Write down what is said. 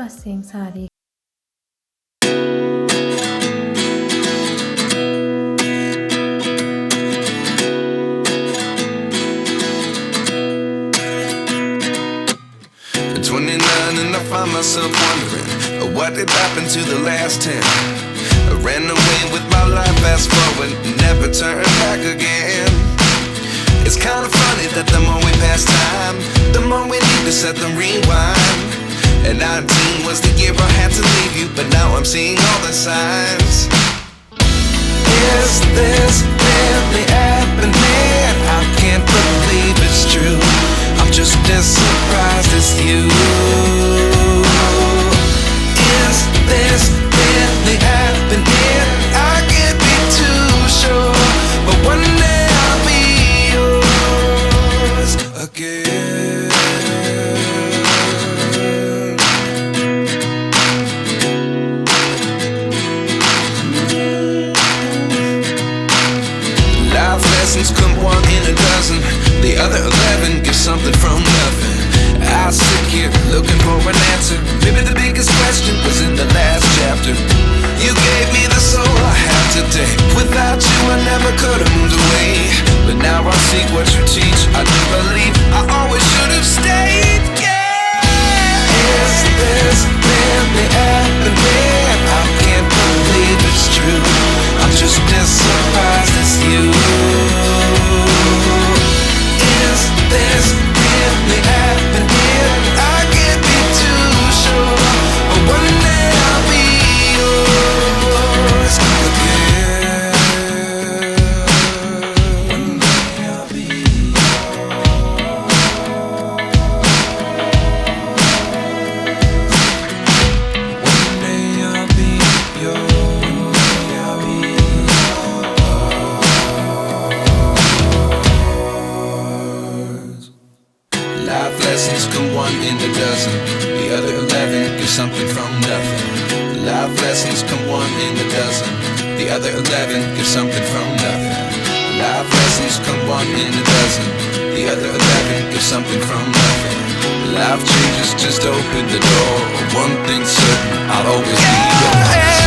same saree. At 29 and I find myself wondering what did happen to the last 10. I ran away with my life, fast forward, never turn back again. It's kind of funny that the more we pass time, the more we need to set them rewind. And 19 was the year I had to leave you, but now I'm seeing all the signs. Is this really happening? I can't believe it's true. I'm just as surprised as you. Is this really happening? I can't be too sure, but one day I'll be yours again. Life lessons come one in a dozen. The other 11 get something from nothing. I sit here looking for an answer. Maybe the biggest question was in the last chapter. You gave me the soul I have today. Without you I never could have moved away. But now I see what you teach. I do believe I always should have stayed. Yeah. Is this really happening? I can't believe it's true. I'm just as surprised as you. Is this really happening? I can't be too sure, but one day I'll be yours again. One day I'll be yours. One day I'll be yours. One day I'll be yours. Life lessons come one in a dozen. The other 11 give something from nothing. Life lessons come one in a dozen. The other 11 give something from nothing. Life lessons come one in a dozen. The other 11 give something from nothing. Life changes just open the door. One thing's certain, I'll always be yours.